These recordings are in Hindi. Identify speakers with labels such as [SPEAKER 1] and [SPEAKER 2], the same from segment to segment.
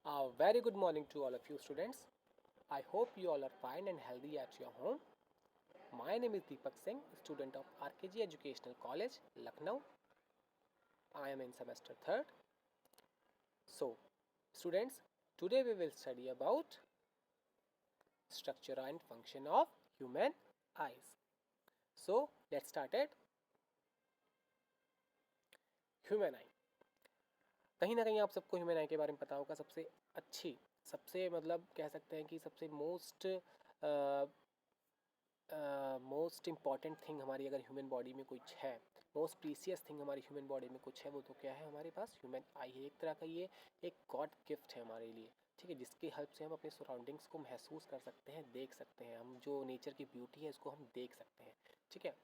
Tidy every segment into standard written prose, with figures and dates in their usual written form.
[SPEAKER 1] A very good morning to all of you students. I hope you all are fine and healthy at your home. My name is Deepak Singh, student of RKG Educational College, Lucknow. I am in semester 3rd. So, students, today we will study about structure and function of human eyes. So, let's start it. Human eye. कहीं ना कहीं आप सबको ह्यूमन आई के बारे में पता होगा. सबसे मतलब कह सकते हैं कि सबसे मोस्ट इम्पॉर्टेंट थिंग हमारी अगर ह्यूमन बॉडी में कुछ है, मोस्ट प्रीसियस थिंग हमारी ह्यूमन बॉडी में कुछ है, वो तो क्या है, हमारे पास ह्यूमन आई है. एक तरह का ये एक गॉड गिफ्ट है हमारे लिए, ठीक है, जिसकी हेल्प से हम अपने सराउंडिंग्स को महसूस कर सकते हैं, देख सकते हैं. हम जो नेचर की ब्यूटी है इसको हम देख सकते हैं, ठीक है.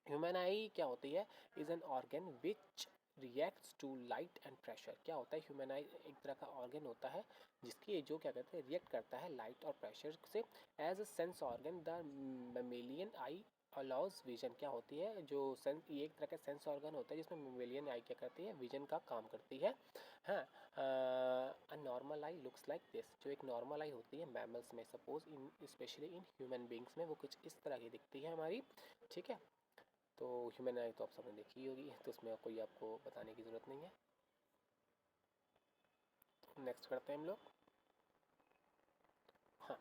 [SPEAKER 1] ह्यूमन आई क्या होती है? Is an organ which reacts to light and pressure. क्या होता है? ह्यूमन आई एक तरह का ऑर्गन होता है जिसकी जो क्या कहते हैं रिएक्ट करता है लाइट और प्रेशर से. As a sense organ the mammalian eye allows vision. क्या होती है? जो सेंस, ये एक तरह का सेंस ऑर्गन होता है जिसमें मेमेलियन आई क्या करती है, विजन का काम करती है. हाँ, a normal I looks like this. जो एक नॉर्मल आई होती है मैमल्स में, suppose in specially in human beings में वो कुछ इस तरह की दिखती है हमारी, ठीक है. तो ह्यूमन आई तो आप सबने देखी होगी, तो उसमें कोई आपको बताने की ज़रूरत नहीं है. नेक्स्ट करते हैं हम लोग. हाँ,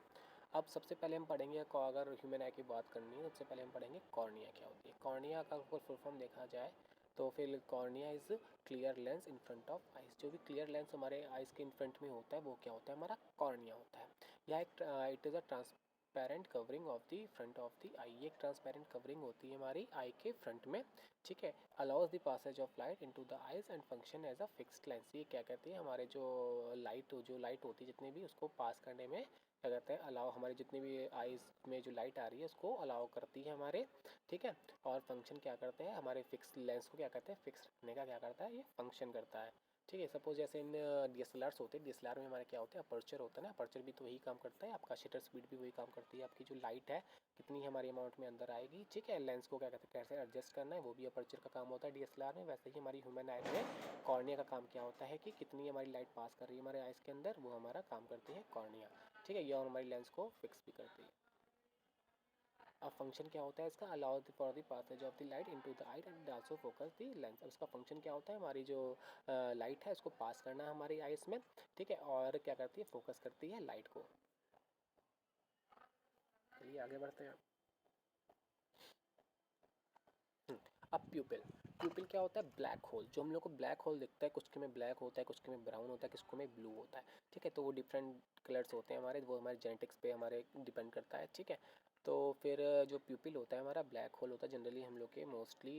[SPEAKER 1] अब सबसे पहले हम पढ़ेंगे, अगर ह्यूमन आई की बात करनी है सबसे पहले हम पढ़ेंगे कॉर्निया क्या होती है. कॉर्निया का अगर फुल फॉर्म देखा जाए तो फिर cornea is clear lens in front of eyes. जो भी क्लियर लेंस हमारे आइज़ के इन फ्रंट में होता है वो क्या होता है, हमारा कॉर्निया होता है. या एक it is a transparent covering of the front of the eye. एक ट्रांसपेरेंट कवरिंग होती है हमारी आई के फ्रंट में, ठीक है. Allows the passage of light into the eyes and function as a fixed lens. ये क्या कहती है, हमारे जो लाइट होती है जितनी भी, उसको पास करने में क्या कहते हैं, अलाउ, हमारी जितनी भी आइज़ में जो लाइट आ रही है उसको अलाउ करती है हमारे, ठीक है. और फंक्शन क्या करते हैं, हमारे फिक्स लेंस को क्या कहते हैं, फिक्स रखने का क्या करता है, ये फंक्शन करता है, ठीक है. सपोज जैसे इन DSLRs होते हैं, DSLR में हमारे क्या होते हैं, अपर्चर होता है ना. अपर्चर भी तो वही काम करता है, आपका शटर स्पीड भी वही काम करती है, आपकी जो लाइट है कितनी हमारी अमाउंट में अंदर आएगी, ठीक है. लेंस को क्या कहते हैं, कैसे एडजस्ट करना है, वो भी अपर्चर का काम होता है DSLR में. वैसे ही हमारी ह्यूमन आई में कॉर्निया का काम क्या होता है कि कितनी हमारी लाइट पास कर रही है हमारे आइज़ के अंदर, वो हमारा काम करती है कॉर्निया, ठीक है. ये और हमारी लेंस को फिक्स भी करती है. अब फंक्शन क्या होता है इसका, allow for the passage of the light into the eye and also focus the lens. अब इसका फंक्शन क्या होता है, हमारी जो लाइट है उसको पास करना हमारी आइस में, ठीक है, और क्या करती है, फोकस करती है लाइट को. चलिए आगे बढ़ते हैं. अब प्यूपिल क्या होता है, ब्लैक होल. जो हम लोग को ब्लैक होल दिखता है, कुछ के में ब्लैक होता है, कुछ के में ब्राउन होता है, किसको में ब्लू होता है, ठीक है. तो वो डिफरेंट कलर्स होते हैं हमारे, वो हमारे जेनेटिक्स पे हमारे डिपेंड करता है, ठीक है. तो फिर जो प्यूपिल होता है हमारा, ब्लैक होल होता है जनरली हम लोग के, मोस्टली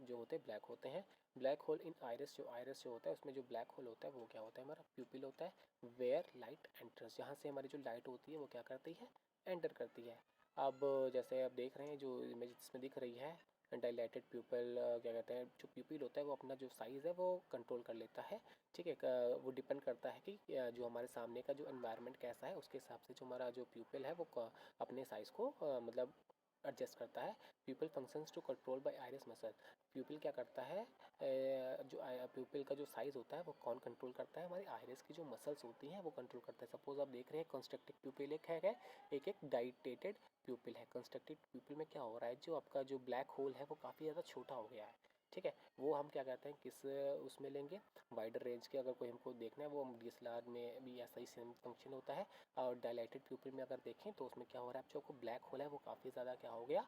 [SPEAKER 1] जो होते हैं ब्लैक होते हैं. ब्लैक होल इन आयरस जो होता है उसमें जो ब्लैक होल होता है वो क्या होता है, हमारा प्यूपिल होता है. वेयर लाइट एंटर्स, जहाँ से हमारी जो लाइट होती है वो क्या करती है, एंटर करती है. अब जैसे आप देख रहे हैं जो इमेज इसमें दिख रही है, डायलेटेड प्यूपिल, क्या कहते हैं, जो प्यूपिल होता है वो अपना जो साइज़ है वो कंट्रोल कर लेता है, ठीक है. वो डिपेंड करता है कि जो हमारे सामने का जो एनवायरनमेंट कैसा है उसके हिसाब से जो हमारा जो प्यूपिल है वो अपने साइज़ को मतलब एडजस्ट करता है. Pupil functions to control by iris muscle. Pupil क्या करता है, जो प्यूपिल का जो साइज़ होता है वो कौन कंट्रोल करता है, हमारी आइरिस की जो मसल्स होती हैं वो कंट्रोल करता है. सपोज आप देख रहे हैं कंस्ट्रक्टिव प्यूपिल एक है, एक डाइटेटेड प्यूपिल है. कंस्ट्रक्टिव प्यूपिल में क्या हो रहा है, जो आपका जो ब्लैक होल है वो काफ़ी ज़्यादा छोटा हो गया है, ठीक है. वो हम क्या कहते हैं, किस उसमें लेंगे, वाइडर रेंज के. अगर कोई हमको देखना है वो DSLR में भी ऐसा ही सेम फंक्शन होता है. और डायलाइटेड प्यूपिल में अगर देखें तो उसमें क्या हो रहा है, जो आपको ब्लैक होल है वो काफ़ी ज़्यादा क्या हो गया,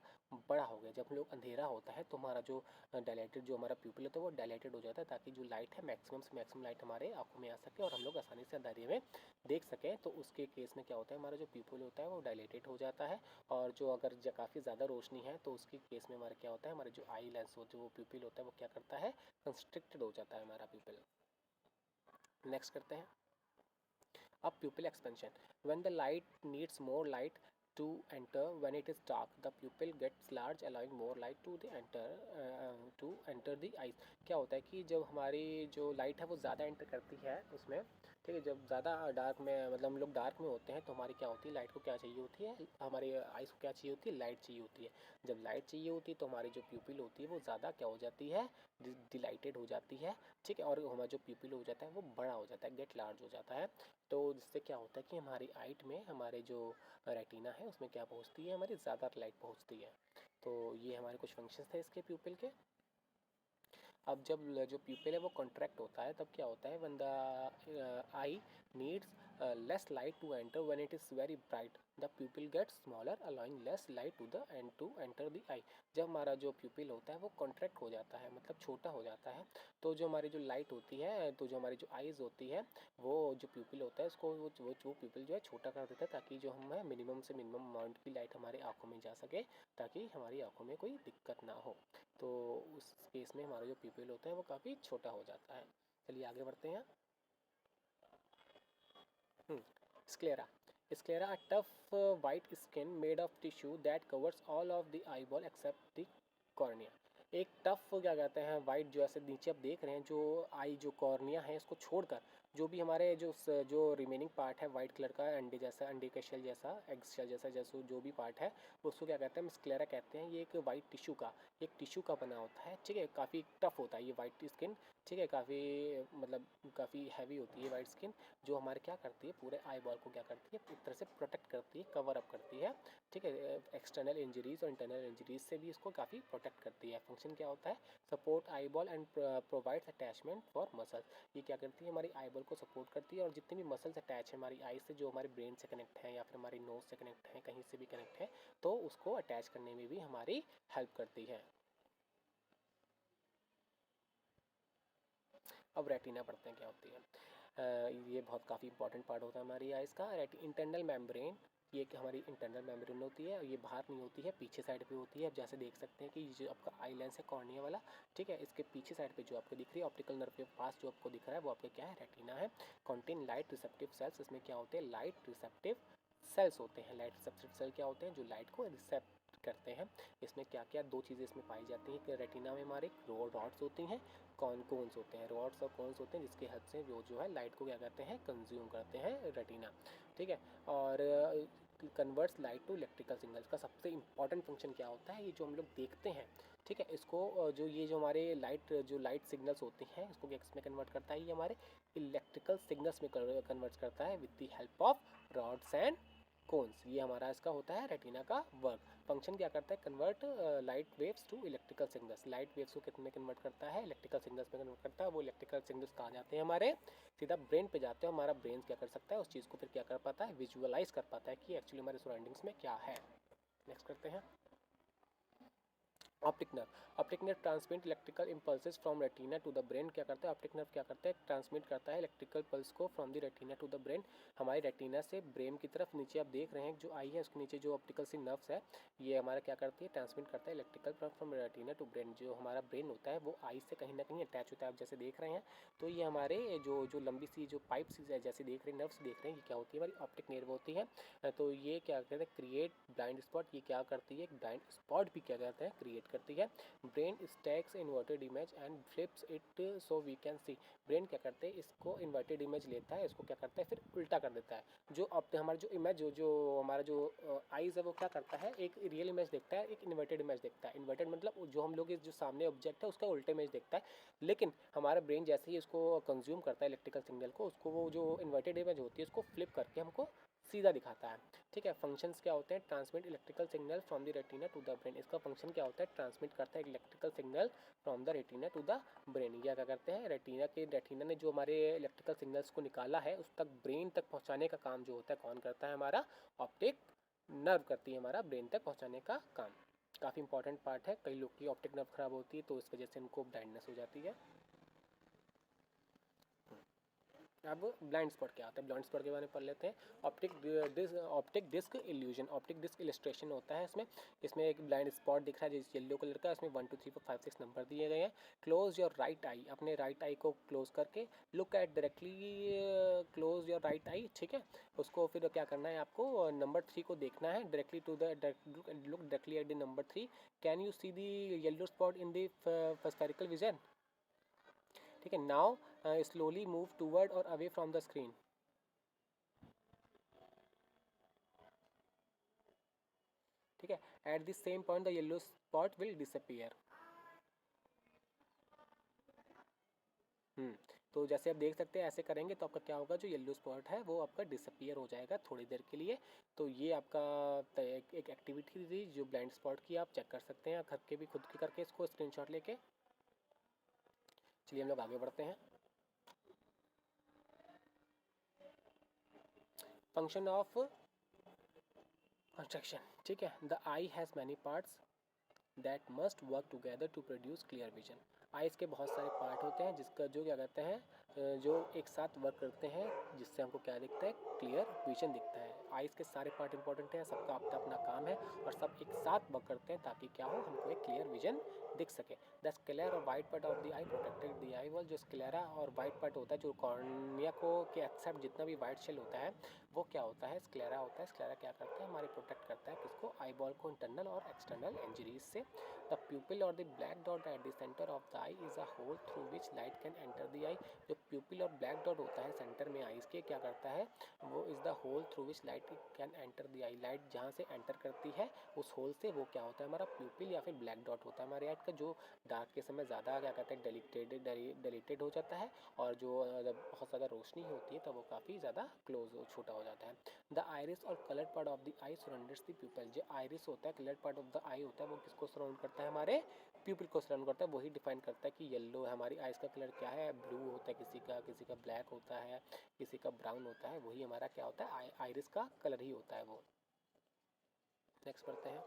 [SPEAKER 1] बड़ा हो गया. जब हम लोग अंधेरा होता है तो हमारा जो डायलाइटेड जो हमारा प्यूपिल होता है वो डायलाइटेड हो जाता है, ताकि जो लाइट है मैक्सिमम से मैक्सिमम लाइट हमारे आंखों में आ सके और हम लोग आसानी से अंधेरे में देख सकें. तो उसके केस में क्या होता है, हमारा जो प्यूपिल होता है वो डायलेटेड हो जाता है. और जो अगर काफ़ी ज़्यादा रोशनी है तो उसके केस में हमारा क्या होता है, हमारे जो आई लेंस हो, जो वो प्यूपिल होता है वो क्या करता है, कंस्ट्रिक्टेड हो जाता है हमारा प्यूपिल. नेक्स्ट करते हैं. अब प्यूपिल expansion. When the light needs more light to enter, when it is dark the pupil gets large allowing more light to enter the eyes. क्या होता है कि जब हमारी जो लाइट है वो ज़्यादा एंटर करती है उसमें, ठीक है, जब ज़्यादा डार्क में मतलब हम लोग डार्क में होते हैं तो हमारी क्या होती है, लाइट को क्या चाहिए होती है, हमारे आइज़ को क्या चाहिए होती है, लाइट चाहिए होती है। जब लाइट चाहिए होती है तो हमारी जो प्यूपिल होती है वो ज़्यादा क्या हो जाती है, डिलाइटेड हो जाती है। ठीक है, और हमारा जो प्यूपिल हो जाता है वो बड़ा हो जाता है, गेट लार्ज हो जाता है। तो जिससे क्या होता है कि हमारी आइट में हमारे जो रेटिना है उसमें क्या पहुँचती है, हमारी ज़्यादा लाइट पहुँचती है। तो ये हमारे कुछ फंक्शंस थे इसके प्यूपिल के। अब जब जो प्यूपिल है वो कॉन्ट्रैक्ट होता है तब क्या होता है, when the eye needs less light to enter, when it is very bright the pupil gets smaller allowing less light to enter the eye. जब हमारा जो प्यूपिल होता है वो कॉन्ट्रैक्ट हो जाता है, मतलब छोटा हो जाता है, तो जो हमारी जो लाइट होती है, तो जो हमारी जो आइज़ होती है, वो जो प्यूपिल होता है उसको वो प्यूपिल जो है छोटा कर देता है, ताकि जो हम मिनिमम से मिनिमम अमाउंट की लाइट हमारे आँखों में जा सके, ताकि हमारी आँखों में कोई दिक्कत ना हो। तो उस केस में हमारा जो प्यूपिल होता है वो काफ़ी छोटा हो जाता है। चलिए आगे बढ़ते हैं। Sclera. Sclera a tough white skin made of tissue that covers all of the eyeball except the cornea. एक टफ क्या कहते हैं, वाइट जो ऐसे नीचे आप देख रहे हैं, जो आई जो कॉर्निया है इसको छोड़कर जो भी हमारे जो रिमेनिंग पार्ट है वाइट कलर का, अंडे जैसा, अंडे का शेल जैसा, एग शेल जैसा, जैसे जो भी पार्ट है उसको क्या कहते हैं, स्क्लेरा कहते हैं। ये एक वाइट टिश्यू का, एक टिश्यू का बना होता है। ठीक है, काफ़ी टफ होता है ये वाइट स्किन। ठीक है, काफ़ी मतलब काफ़ी हैवी होती है वाइट स्किन, जो हमारे क्या करती है, पूरे आई बॉल को क्या करती है, एक तरह से प्रोटेक्ट करती है, कवर अप करती है। ठीक है, एक्सटर्नल इंजरीज और इंटरनल इंजरीज से भी इसको काफ़ी प्रोटेक्ट करती है। फंक्शन क्या होता है, support eye ball and provides attachment for muscle. ये क्या करती है, हमारी आई बॉल को सपोर्ट करती है, और जितने भी मसल्स अटैच है हमारी आई से, जो हमारे ब्रेन से कनेक्ट है या फिर हमारी नोज से कनेक्ट है, कहीं से भी कनेक्ट है, तो उसको अटैच करने में भी हमारी हेल्प करती है। अब रेटिना पढ़ते हैं क्या होती है। ये बहुत काफ़ी इंपॉर्टेंट पार्ट होता है हमारी आइज़ का। इंटरनल मेम्ब्रेन, ये कि हमारी इंटरनल मेम्ब्रेन होती है, ये बाहर नहीं होती है, पीछे साइड पे होती है। अब जैसे देख सकते हैं कि ये जो आपका आई लेंस है कॉर्निया वाला, ठीक है, इसके पीछे साइड पे जो आपको दिख रही है ऑप्टिकल नर्व के पास जो आपको दिख रहा है वो आपका क्या है, रेटिना है। कॉन्टेन लाइट रिसेप्टिव सेल्स, इसमें क्या होते हैं, लाइट रिसेप्टिव सेल्स होते हैं। लाइट रिसेप्टिव सेल क्या होते हैं, जो लाइट को रिसेप्ट करते हैं। इसमें क्या क्या दो चीज़ें इसमें पाई जाती हैं कि रेटिना में हमारे रॉड्स होती हैं, कोन्स होते हैं, रॉड्स और कोन्स होते हैं, जिसकी हेल्प से वो जो है लाइट को क्या करते हैं, कंज्यूम करते हैं रेटिना। ठीक है, और converts light to electrical signals का सबसे इंपॉर्टेंट फंक्शन क्या होता है, ये जो हम लोग देखते हैं, ठीक है, इसको जो ये जो हमारे लाइट सिग्नल्स होते हैं, इसको किस में कन्वर्ट करता है, ये हमारे इलेक्ट्रिकल सिग्नल्स में कन्वर्ट करता है with the help of rods and cones. ये हमारा इसका होता है रेटिना का वर्क। फंक्शन क्या करता है, convert light waves to electrical signals. Light waves को कितने कन्वर्ट करता है, इलेक्ट्रिकल सिग्नल्स में कन्वर्ट करता है। वो इलेक्ट्रिकल सिग्नल्स कहाँ जाते हैं, हमारे सीधा ब्रेन पे जाते हैं। हमारा ब्रेन क्या कर सकता है, उस चीज़ को फिर क्या कर पाता है, विजुअलाइज कर पाता है कि एक्चुअली हमारे सराउंडिंग्स में क्या है। नेक्स्ट करते हैं, optic nerve. Optic nerve transmit electrical impulses from retina to the brain. क्या करता है ऑप्टिक नर्व, क्या करता है, ट्रांसमिट करता है इलेक्ट्रिकल पल्स को from the retina to the brain. हमारी रेटिना से ब्रेन की तरफ, नीचे आप देख रहे हैं जो आई है उसके नीचे जो ऑप्टिकल सी नर्व्स है, ये हमारा क्या करती है, ट्रांसमिट करता है electrical from retina to brain. जो हमारा ब्रेन होता है वो आई से कहीं ना कहीं अटैच होता है, आप जैसे देख रहे हैं। तो ये हमारे जो जो लंबी सी जो पाइप सी जैसे देख रहे हैं, नर्व्स देख रहे हैं, ये क्या होती है, हमारी ऑप्टिक नर्व होती है। तो ये क्या कहते हैं, क्रिएट ब्लाइंड स्पॉट। ये क्या करती है, ब्लाइंड स्पॉट भी क्या कहते हैं, क्रिएट करती है। Brain stacks inverted image and flips it so we can see. Brain क्या करते हैं, इसको इन्वर्टेड इमेज लेता है, इसको क्या करता है, फिर उल्टा कर देता है। जो अब हमारा जो इमेज जो हमारा जो आइज़ है वो क्या करता है, एक रियल इमेज देखता है, एक इन्वर्टेड इमेज देखता है। इन्वर्टेड मतलब जो हम लोग जो सामने ऑब्जेक्ट है उसका उल्टा इमेज देखता है। लेकिन हमारा ब्रेन जैसे ही इसको कंज्यूम करता है इलेक्ट्रिकल सिग्नल को, उसको वो जो इन्वर्टेड इमेज होती है उसको फ्लिप करके हमको सीधा दिखाता है। ठीक है, फंक्शंस क्या होते हैं, transmit electrical signal from the retina to the brain. इसका फंक्शन क्या होता है, ट्रांसमिट करता है electrical signal from the retina to the brain. या क्या करते हैं, रेटिना ने जो हमारे इलेक्ट्रिकल सिग्नल्स को निकाला है उस तक ब्रेन तक पहुंचाने का काम जो होता है कौन करता है, हमारा ऑप्टिक नर्व करती है, हमारा ब्रेन तक पहुंचाने का काम। काफ़ी इंपॉर्टेंट पार्ट है। कई लोग की ऑप्टिक नर्व खराब होती है तो इस वजह से उनको ब्लाइंडनेस हो जाती है। अब ब्लाइंड स्पॉट क्या होता है, ब्लाइंड स्पॉट के बारे में पढ़ लेते हैं। Optic disc illusion, optic disc illustration होता है इसमें। इसमें एक ब्लाइंड स्पॉट दिख रहा है जिस येलो कलर का, इसमें 1 2 3 4 5 6 नंबर दिए गए हैं। क्लोज योर राइट आई, अपने राइट आई को क्लोज करके look at directly, close your right I, ठीक है। उसको फिर क्या करना है, आपको नंबर 3 को देखना है, directly to the look directly at the number 3। Can you see the yellow spot in the spherical vision. ठीक है, नाउ स्लोली मूव टूवर्ड और अवे फ्रॉम द स्क्रीन। ठीक है, at the same point the yellow spot will disappear. तो जैसे आप देख सकते हैं ऐसे करेंगे तो आपका क्या होगा, जो येलो स्पॉट है वो आपका डिसअपियर हो जाएगा थोड़ी देर के लिए। तो ये आपका एक एक्टिविटी थी जो ब्लाइंड स्पॉट की, आप चेक कर सकते हैं करके भी, खुद की करके इसको स्क्रीनशॉट लेके। चलिए हम लोग आगे बढ़ते हैं। Function of construction. ठीक है, the eye has many parts that must work together to produce clear vision. Eyes के बहुत सारे पार्ट होते हैं जिसका जो क्या कहते हैं, जो एक साथ वर्क करते हैं जिससे हमको क्या दिखता है, क्लियर विजन दिखता है। आइज़ के सारे पार्ट इंपॉर्टेंट हैं, सबका अपना अपना काम है और सब एक साथ वर्क करते हैं ताकि क्या हो, हमको एक क्लियर विजन दिख सके। द स्क्लेरा और white part of the I protected the eye wall. जो स्क्लेरा और वाइट पार्ट होता है, जो कॉर्निया को के एक्सेप्ट जितना भी वाइट शेल होता है वो क्या होता है, स्क्लेरा होता है। स्क्लेरा क्या करता है, हमारे प्रोटेक्ट करता है किसको, आई बॉल को इंटरनल और एक्सटर्नल इंजरीज से। द प्यूपिल और the black dot at the center of the eye is a hole through which light can enter the eye. जो प्यूपिल और ब्लैक डॉट होता है सेंटर में आईज के, क्या करता है, वो is the hole through which light can enter the eye. Light जहाँ से एंटर करती है उस होल से, वो क्या होता है, हमारा प्यूपिल या फिर ब्लैक डॉट होता है हमारे आइट का, जो डार्क के समय ज़्यादा क्या कहते हैं, डिलीटेड हो जाता है और जो जब बहुत ज़्यादा रोशनी होती है तब वो काफ़ी ज़्यादा क्लोज छोटा हो जाता है। द आइरिस और colour part of the I surrounds the प्यूपिल। जो आइरिस होता है, कलर पार्ट ऑफ द आई होता है, वो किसको सराउंड करता है, हमारे प्यूपिल को सराउंड करता है। वही डिफाइन करता है कि येलो है, हमारी आइज़ का कलर क्या है, ब्लू होता है किसी का ब्लैक होता है, किसी का ब्राउन होता है, वही हमारा क्या होता है, आइरिस का कलर ही होता है वो। नेक्स्ट पढ़ते हैं,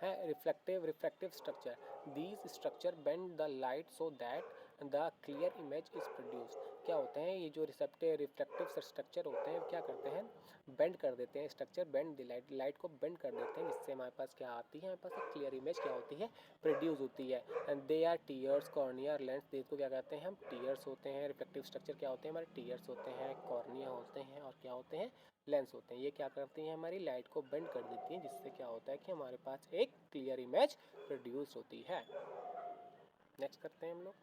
[SPEAKER 1] है refractive structure. These structure bend the light so that the clear image is produce. क्या होते हैं ये जो रिफ्रैक्टिव स्ट्रक्चर होते हैं, क्या करते हैं, बेंड कर देते हैं स्ट्रक्चर, बेंड द लाइट को बेंड कर देते हैं, जिससे हमारे पास क्या आती है, हमारे पास एक क्लियर इमेज क्या होती है, प्रोड्यूस होती है। And they are tears, cornea, lens. इसको क्या कहते हैं हम, टीयर्स होते हैं। रिफ्रैक्टिव स्ट्रक्चर क्या होते हैं, हमारे टीयर्स होते हैं, कॉर्निया होते हैं और क्या होते हैं, लेंस होते हैं। ये क्या करती हैं, हमारी लाइट को बेंड कर देती हैं, जिससे क्या होता है कि हमारे पास एक क्लियर इमेज प्रोड्यूस होती है। नेक्स्ट करते हैं हम लोग,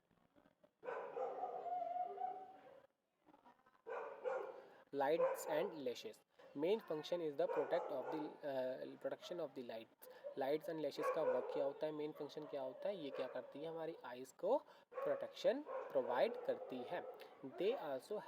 [SPEAKER 1] lights and lashes. Main function is the protection of the lights and lashes का वर्क क्या होता है, मेन फंक्शन क्या होता है, ये क्या करती है, हमारी आइज़ को प्रोटेक्शन प्रोवाइड करती है। They also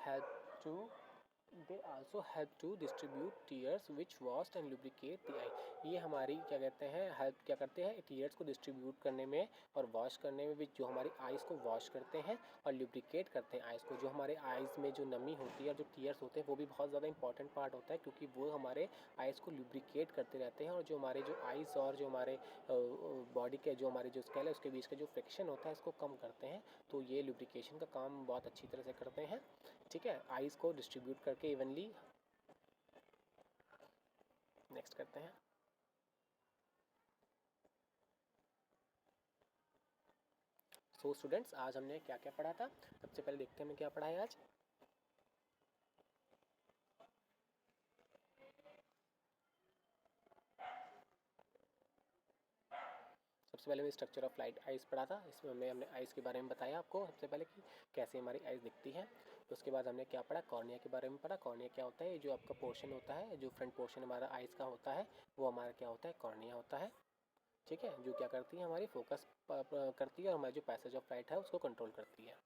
[SPEAKER 1] help to distribute tears which wash and lubricate the eye. ये हमारी क्या कहते हैं, हेल्प क्या करते हैं, टीयर्स को डिस्ट्रीब्यूट करने में और वॉश करने में भी, जो हमारी आइज़ को वॉश करते हैं और लुब्रिकेट करते हैं आइज़ को। जो हमारे आइज़ में जो नमी होती है, जो टीयर्स होते हैं, वो भी बहुत ज़्यादा इंपॉर्टेंट पार्ट होता है क्योंकि वो हमारे आइज़ को लुब्रिकेट करते रहते हैं और जो हमारे जो आइज़ और जो हमारे बॉडी के जो हमारे जो स्केल है उसके बीच का जो फ्रिक्शन होता है इसको कम करते हैं। तो ये लुब्रिकेशन का काम बहुत अच्छी तरह से करते हैं। ठीक है, आइज़ को डिस्ट्रीब्यूट करके इवनली। नेक्स्ट करते हैं, सो स्टूडेंट्स आज हमने क्या क्या पढ़ा था। सबसे पहले देखते हैं हमने क्या पढ़ा है आज। सबसे पहले हमने स्ट्रक्चर ऑफ लाइट आइज़ पढ़ा था। इसमें हमने आइज़ के बारे में बताया आपको सबसे पहले कि कैसे हमारी आइज़ दिखती है। उसके बाद हमने क्या पढ़ा, कॉर्निया के बारे में पढ़ा। कॉर्निया क्या होता है, जो आपका पोर्शन होता है, जो फ्रंट पोर्शन हमारा आइज़ का होता है वो हमारा क्या होता है, कॉर्निया होता है। ठीक है, जो क्या करती है, हमारी फोकस करती है और हमारी जो पैसेज ऑफ लाइट है उसको कंट्रोल करती है।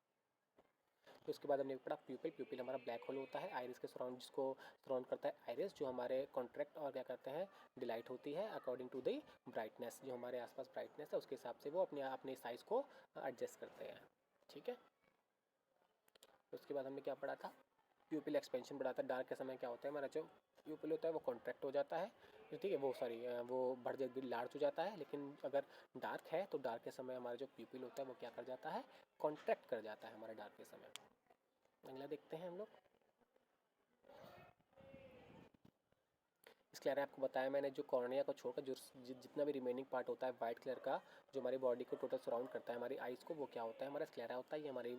[SPEAKER 1] तो उसके बाद हमने पढ़ा प्यूपिल। प्यूपिल हमारा ब्लैक होल होता है आइरिस के सराउंड, जिसको सराउंड करता है आइरिस, जो हमारे कॉन्ट्रैक्ट और क्या करते हैं, डिलाइट होती है अकॉर्डिंग टू द ब्राइटनेस। जो हमारे आसपास ब्राइटनेस है उसके हिसाब से वो अपने साइज़ को एडजस्ट करते हैं। ठीक है, उसके बाद हमने क्या पढ़ा था, प्यूपिल एक्सपेंशन बढ़ा था। डार्क के समय क्या होता है, हमारा जो प्यूपिल होता है वो कॉन्ट्रैक्ट हो जाता है, ठीक है, वो सॉरी वो बढ़ जाती, लार्ज हो जाता है। लेकिन अगर डार्क है तो डार्क के समय हमारा जो प्यूपिल होता है वो क्या कर जाता है, कॉन्ट्रैक्ट कर जाता है हमारा डार्क के समय। अगला देखते हैं हम लोग, इसके अलावा आपको बताया मैंने, जो कॉर्निया को छोड़कर जो जितना भी रिमेनिंग पार्ट होता है वाइट कलर का, जो हमारी बॉडी को टोटल सराउंड करता है हमारी आइज़ को, वो क्या होता है, हमारा स्क्लेरा होता है। ये हमारी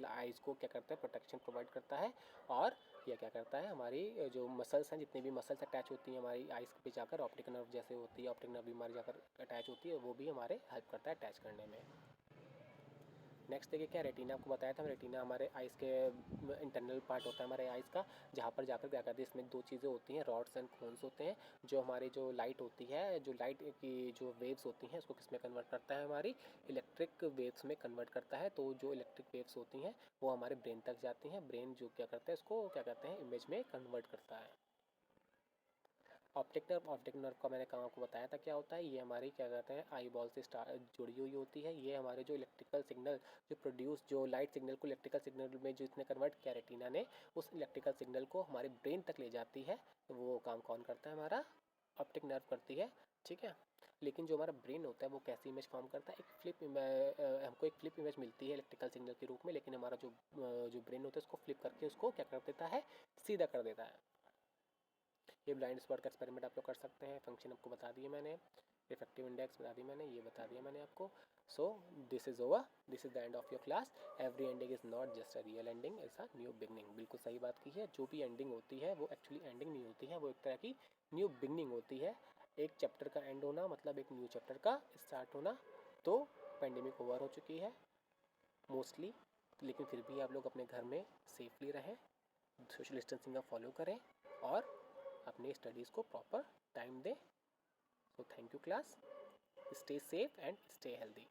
[SPEAKER 1] आइज़ को क्या करता है, प्रोटेक्शन प्रोवाइड करता है। और यह क्या करता है, हमारी जो मसल्स हैं, जितनी भी मसल्स अटैच होती हैं हमारी आइज़ पे जाकर, ऑप्टिक नर्व जैसे होती है, ऑप्टिक नर्व भी हमारी जाकर अटैच होती है, वो भी हमारे हेल्प करता है अटैच करने में। नेक्स्ट देखिए क्या रेटिना, आपको बताया था रेटिना हमारे आइज़ के इंटरनल पार्ट होता है हमारे आइज़ का, जहाँ पर जाकर क्या करते हैं, इसमें दो चीज़ें होती हैं, रॉड्स एंड कोन्स होते हैं, जो हमारी जो लाइट होती है, जो लाइट की जो वेव्स होती हैं उसको किस में कन्वर्ट करता है, हमारी इलेक्ट्रिक वेव्स में कन्वर्ट करता है। तो जो इलेक्ट्रिक वेव्स होती हैं वो हमारे ब्रेन तक जाती हैं, ब्रेन जो क्या करता है इसको क्या कहते हैं, इमेज में कन्वर्ट करता है। ऑप्टिक नर्व का मैंने काम आपको बताया था क्या होता है, ये हमारी क्या कहते हैं आई बॉल से जुड़ी हुई होती है। ये हमारे जो इलेक्ट्रिकल सिग्नल जो प्रोड्यूस, जो लाइट सिग्नल को इलेक्ट्रिकल सिग्नल में जो इसने कन्वर्ट किया रेटिना ने, उस इलेक्ट्रिकल सिग्नल को हमारे ब्रेन तक ले जाती है। तो वो काम कौन करता है, हमारा ऑप्टिक नर्व करती है, ठीक है। लेकिन जो हमारा ब्रेन होता है वो कैसी इमेज फॉर्म करता है, हमको एक फ्लिप इमेज मिलती है इलेक्ट्रिकल सिग्नल के रूप में, लेकिन हमारा जो ब्रेन होता है उसको फ्लिप करके उसको क्या कर देता है, सीधा कर देता है। ये ब्लाइंड स्पॉट का एक्सपेरिमेंट आप लोग कर सकते हैं। फंक्शन आपको बता दिए मैंने, इफेक्टिव इंडेक्स बता दी मैंने, ये बता दिया मैंने आपको। So this is over, this is the end of your class. Every ending is not just a real ending, it's a new beginning. बिल्कुल सही बात की है, जो भी एंडिंग होती है वो एक्चुअली एंडिंग नहीं होती है, वो एक तरह की न्यू बिगनिंग होती है। एक चैप्टर का एंड होना मतलब एक न्यू चैप्टर का स्टार्ट होना। तो पेंडेमिक ओवर हो चुकी है मोस्टली, लेकिन फिर भी आप लोग अपने घर में सेफली रहें, सोशल डिस्टेंसिंग का फॉलो करें और अपने स्टडीज़ को प्रॉपर टाइम दें। So thank you class, stay safe and stay healthy.